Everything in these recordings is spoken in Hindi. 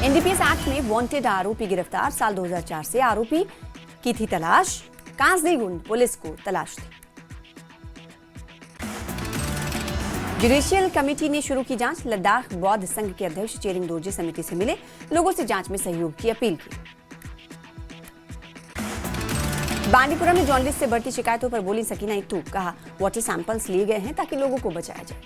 एनडीपीएस एक्ट में वांटेड आरोपी गिरफ्तार। साल 2004 से आरोपी की थी तलाश। कांसदीगुंड पुलिस को तलाश थी। जुडिशियल कमेटी ने शुरू की जांच। लद्दाख बौद्ध संघ के अध्यक्ष चेरिंग दोरजे समिति से मिले, लोगों से जांच में सहयोग की अपील की। बांडीपुरा में जॉन्डिस से बढ़ती शिकायतों पर बोली सकीना इत्तू। कहा, वाटर सैंपल्स लिए गए हैं ताकि लोगों को बचाया जाए।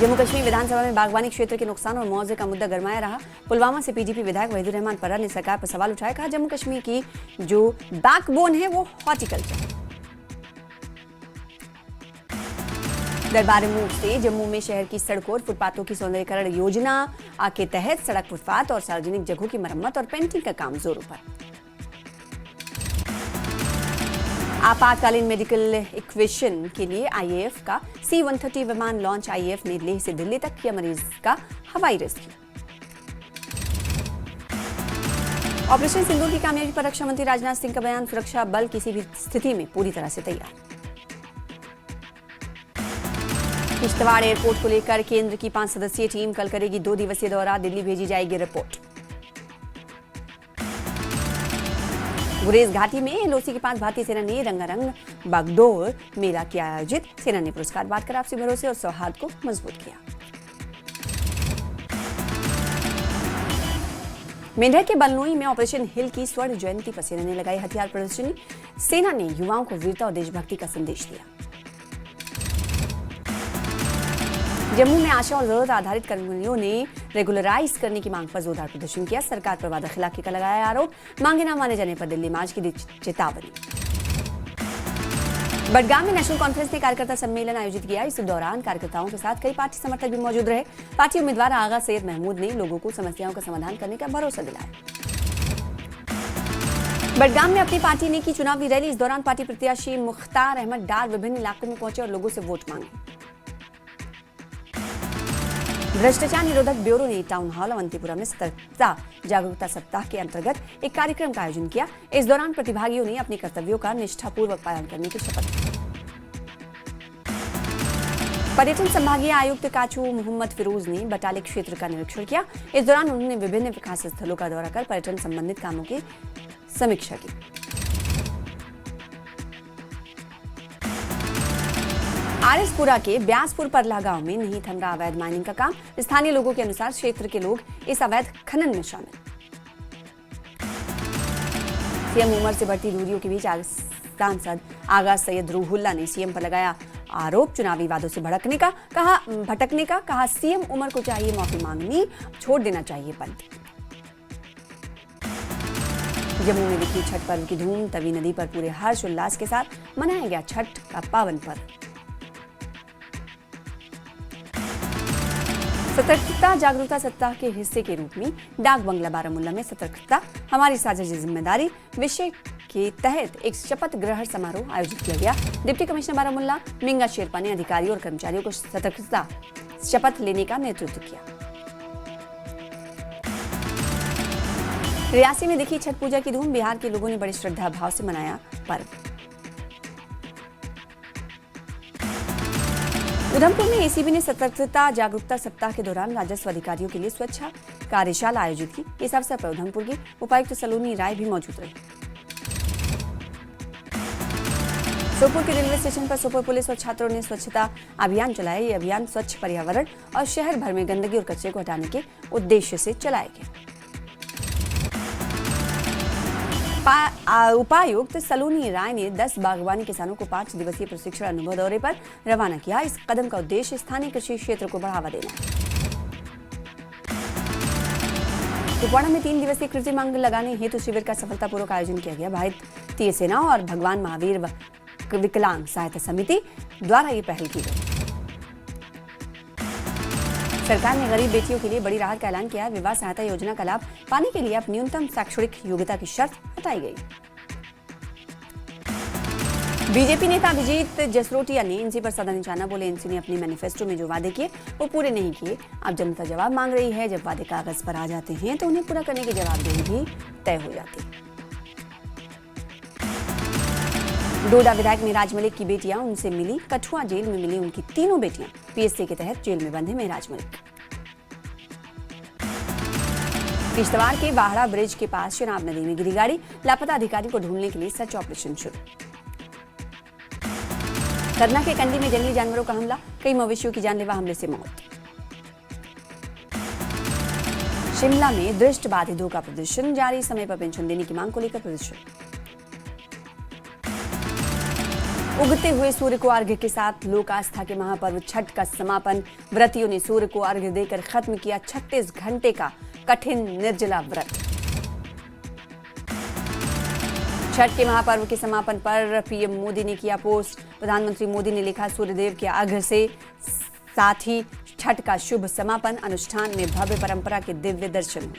जम्मू कश्मीर विधानसभा में बागवानी क्षेत्र के नुकसान और मुआवजे का मुद्दा गरमाया रहा। पुलवामा से पीडीपी विधायक वहीदुर रहमान परा ने सरकार पर सवाल उठाया। कहा, जम्मू कश्मीर की जो बैकबोन है वो हॉर्टिकल्चर। दरबार मूव से जम्मू में शहर की सड़कों और फुटपाथों की सौंदर्यीकरण योजना के तहत सड़क, फुटपाथ और सार्वजनिक जगहों की मरम्मत और पेंटिंग का काम जोरों पर। आपातकालीन मेडिकल इक्वेशन के लिए आईएएफ का C-130 विमान लॉन्च। आईएएफ ने लेह से दिल्ली तक किया मरीज का हवाई रेस्क्यू। ऑपरेशन सिंदूर की कामयाबी पर रक्षा मंत्री राजनाथ सिंह का बयान। सुरक्षा बल किसी भी स्थिति में पूरी तरह से तैयार। किश्तवाड़ एयरपोर्ट को लेकर केंद्र की 5 सदस्यीय टीम कल करेगी 2 दिवसीय दौरा। दिल्ली भेजी जाएगी रिपोर्ट। गुरेज घाटी में एलओसी के 5 भारतीय सेना ने रंगारंग बागडोर मेला किया आयोजित। सेना ने पुरस्कार बांटकर आपसी भरोसे और सौहार्द को मजबूत किया। मेंढक के बलनोई में ऑपरेशन हिल की स्वर्ण जयंती पर सेना ने लगाई हथियार प्रदर्शनी। सेना ने युवाओं को वीरता और देशभक्ति का संदेश दिया। जम्मू में आशा और जरूरत आधारित कर्मचारियों ने रेगुलराइज करने की मांग पर जोरदार प्रदर्शन किया। सरकार पर वादाखिलाफी का लगाया आरोप। मांगे न माने जाने पर दिल्ली मार्च की दी चेतावनी। बडगाम में नेशनल कॉन्फ्रेंस ने कार्यकर्ता सम्मेलन आयोजित किया। इस दौरान कार्यकर्ताओं के साथ कई पार्टी समर्थक भी मौजूद रहे। पार्टी उम्मीदवार आगा सैयद महमूद ने लोगों को समस्याओं का समाधान करने का भरोसा दिलाया। बडगाम में अपनी पार्टी ने की चुनावी रैली। इस दौरान पार्टी प्रत्याशी मुख्तार अहमद डार विभिन्न इलाकों में पहुंचे और लोगों से वोट मांगे। भ्रष्टाचार निरोधक ब्यूरो ने टाउन हॉल अवंतीपुरा में सतर्कता जागरूकता सप्ताह के अंतर्गत एक कार्यक्रम का आयोजन किया। इस दौरान प्रतिभागियों ने अपने कर्तव्यों का निष्ठापूर्वक पालन करने की शपथ ली। पर्यटन संभागीय आयुक्त काचू मोहम्मद फिरोज ने बटाले क्षेत्र का निरीक्षण किया। इस दौरान उन्होंने विभिन्न विकास स्थलों का दौरा कर पर्यटन संबंधित कामों की समीक्षा की। आरएसपुरा के ब्यासपुर परला गांव में नहीं थम रहा अवैध माइनिंग का काम। स्थानीय लोगों के अनुसार क्षेत्र के लोग इस अवैध खनन में शामिल। सीएम उमर से बढ़ती दूरियों के बीच सांसद आगा सैयद रूहुल्ला ने सीएम पर लगाया आरोप चुनावी वादों से भटकने का। कहा, सीएम उमर को चाहिए माफी मांगनी, छोड़ देना चाहिए पद। जम्मू में दिखी छठ पर्व की धूम। तवी नदी पर पूरे हर्ष उल्लास के साथ मनाया गया छठ का पावन पर्व। सतर्कता जागरूकता सप्ताह के हिस्से के रूप में डाक बंगला बारामुल्ला में सतर्कता हमारी साझा जिम्मेदारी विषय के तहत एक शपथ ग्रहण समारोह आयोजित किया गया। डिप्टी कमिश्नर बारामुल्ला मिंगा शेरपा ने अधिकारियों और कर्मचारियों को सतर्कता शपथ लेने का नेतृत्व किया। रियासी में दिखी छठ पूजा की धूम। बिहार के लोगों ने बड़ी श्रद्धा भाव से मनाया पर्व। उधमपुर में एसीबी ने सतर्कता जागरूकता सप्ताह के दौरान राजस्व अधिकारियों के लिए स्वच्छता कार्यशाला आयोजित की। इस अवसर पर उधमपुर की उपायुक्त सलोनी राय भी मौजूद रही। सोपोर के रेलवे स्टेशन पर सोपोर पुलिस और छात्रों ने स्वच्छता अभियान चलाया। ये अभियान स्वच्छ पर्यावरण और शहर भर में गंदगी और कचरे को हटाने के उद्देश्य से चलाया गया। उपायुक्त सलोनी राय ने 10 बागवानी किसानों को 5 दिवसीय प्रशिक्षण अनुभव दौरे पर रवाना किया। इस कदम का उद्देश्य स्थानीय कृषि क्षेत्र को बढ़ावा देना है। कुपवाड़ा में 3 दिवसीय कृत्रिम अंग लगाने हेतु शिविर का सफलतापूर्वक आयोजन किया गया। भारतीय सेना और भगवान महावीर विकलांग सहायता समिति द्वारा ये पहल की गई। सरकार ने गरीब बेटियों के लिए बड़ी राहत का ऐलान किया। विवाह सहायता योजना का लाभ पाने के लिए अब न्यूनतम शैक्षणिक योग्यता की शर्त हटाई गई। बीजेपी नेता अभिजीत जसरोटिया ने एनसी पर सदा निशाना बोले। एनसी ने अपने मैनिफेस्टो में जो वादे किए वो पूरे नहीं किए। अब जनता जवाब मांग रही है। जब वादे कागज पर आ जाते हैं तो उन्हें पूरा करने की जवाबदेही भी तय हो जाती है। डोडा विधायक मेहराज मलिक की बेटियां उनसे मिली। कठुआ जेल में मिली उनकी तीनों बेटियां। पीएससी के तहत जेल में बंद है मेहराज मलिक। किश्तवाड़ के बाहड़ा ब्रिज के पास चिनाब नदी में गिरी गाड़ी, लापता अधिकारी को ढूंढने के लिए सर्च ऑपरेशन शुरू। करना के कंडी में जंगली जानवरों का हमला, कई मवेशियों की जानलेवा हमले से मौत। शिमला में दृष्टि बाधितों का प्रदर्शन जारी, समय पर पेंशन देने की मांग को लेकर प्रदर्शन। उगते हुए सूर्य को अर्घ्य के साथ लोक आस्था के महापर्व छठ का समापन, व्रतियों ने सूर्य को अर्घ्य देकर खत्म किया 36 घंटे का कठिन निर्जला व्रत। छठ के महापर्व के समापन पर पीएम मोदी ने किया पोस्ट। प्रधानमंत्री मोदी ने लिखा, सूर्यदेव के अर्घ्य से साथ ही छठ का शुभ समापन, अनुष्ठान में भव्य परंपरा के दिव्य दर्शन।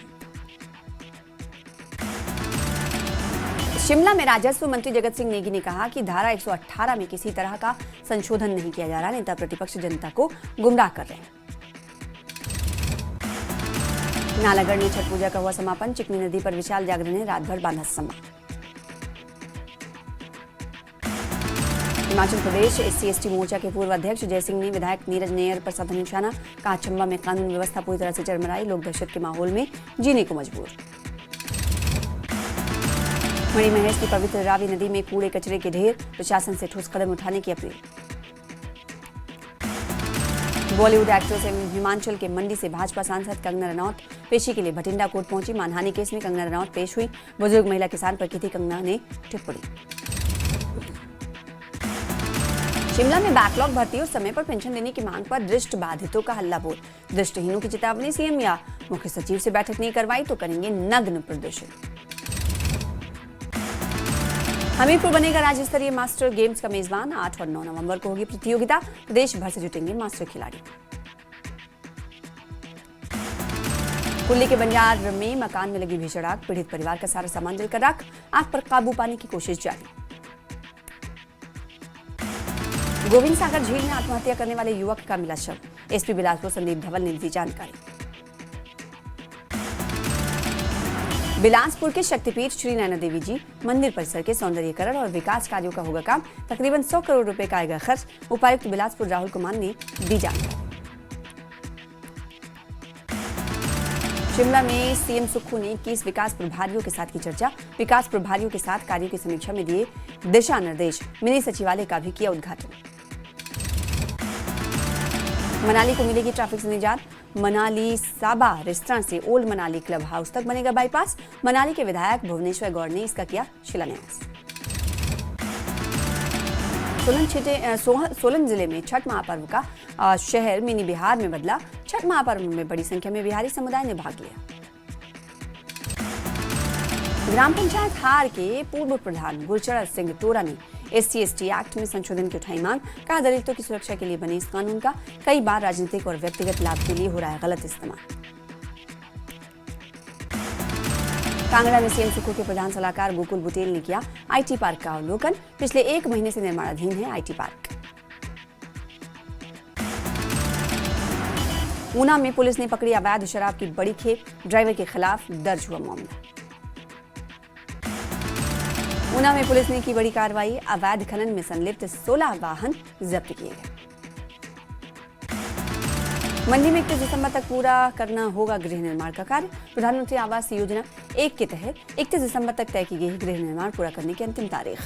शिमला में राजस्व मंत्री जगत सिंह नेगी ने कहा कि धारा 118 में किसी तरह का संशोधन नहीं किया जा रहा, नेता प्रतिपक्ष जनता को गुमराह कर रहे हैं। नालागढ़ में छठ पूजा का हुआ समापन, चिकनी नदी पर विशाल जागरण ने रात भर बांधा सम्मान। हिमाचल प्रदेश SC/ST मोर्चा के पूर्व अध्यक्ष जय सिंह ने विधायक नीरज नैयर पर साधा निशाना, कहा चंबा में कानून व्यवस्था पूरी तरह से चरमराई, लोग दहशत के माहौल में जीने को मजबूर। मणिमहेश की पवित्र रावी नदी में कूड़े कचरे के ढेर, प्रशासन से ठोस कदम उठाने की अपील। बॉलीवुड एक्ट्रेस एवं हिमाचल के मंडी से भाजपा सांसद कंगना रनौत पेशी के लिए भटिंडा कोर्ट पहुंची। मानहानि केस में कंगना रनौत पेश हुई, बुजुर्ग महिला किसान पर की थी कंगना ने टिप्पणी। शिमला में बैकलॉग भर्ती और समय पर पेंशन देने की मांग पर दृष्टि बाधितों का हल्ला बोल, दृष्टिहीनों की चेतावनी, सीएम या मुख्य सचिव से बैठक नहीं करवाई तो करेंगे नग्न प्रदर्शन। हमीरपुर बनेगा राज्य स्तरीय मास्टर गेम्स का मेजबान, 8 और 9 नवंबर को होगी प्रतियोगिता, प्रदेश भर से जुटेंगे मास्टर खिलाड़ी। कुल्ली के बंजार में मकान में लगी भीषण आग, पीड़ित परिवार का सारा सामान जलकर राख, आग पर काबू पाने की कोशिश जारी। गोविंद सागर झील में आत्महत्या करने वाले युवक का मिला शव, एसपी बिलासपुर संदीप धवल ने दी जानकारी। बिलासपुर के शक्तिपीठ श्री नैना देवी जी मंदिर परिसर के सौंदर्यीकरण और विकास कार्यों का होगा काम, तकरीबन 100 करोड़ रुपए का आएगा खर्च, उपायुक्त बिलासपुर राहुल कुमार ने दी जानकारी। शिमला में सीएम सुक्खू ने 21 विकास प्रभारियों के साथ की चर्चा, विकास प्रभारियों के साथ कार्यों की समीक्षा में दिए दिशा निर्देश, मिनी सचिवालय का भी किया उद्घाटन। मनाली को मिलेगी ट्रैफिक से निजात, मनाली साबा रेस्तरां से ओल्ड मनाली क्लब हाउस तक बनेगा बाईपास, मनाली के विधायक भुवनेश्वर गौड़ ने इसका किया शिलान्यास। सोलन जिले में छठ महापर्व का शहर मिनी बिहार में बदला, छठ महापर्व में बड़ी संख्या में बिहारी समुदाय ने भाग लिया। ग्राम पंचायत हार के पूर्व प्रधान गुरचरण सिंह तोरा ने SC/ST एक्ट में संशोधन की उठाई मांग, कहा दलितों की सुरक्षा के लिए बने इस कानून का कई बार राजनीतिक और व्यक्तिगत लाभ के लिए हो रहा है गलत इस्तेमाल। कांगड़ा में सीएम सुक्खू के प्रधान सलाहकार गोकुल बुटेल ने किया IT पार्क का अवलोकन, पिछले 1 महीने से निर्माणाधीन है IT पार्क। ऊना में पुलिस ने पकड़ी अवैध शराब की बड़ी खेप, ड्राइवर के खिलाफ दर्ज हुआ मामला। ऊना में पुलिस ने की बड़ी कार्रवाई, अवैध खनन में संलिप्त 16 वाहन जब्त किए गए। मंडी में 31 दिसंबर तक पूरा करना होगा गृह निर्माण का कार्य, प्रधानमंत्री आवास योजना 1 के तहत 31 दिसंबर तक तय की गई गृह निर्माण पूरा करने की अंतिम तारीख।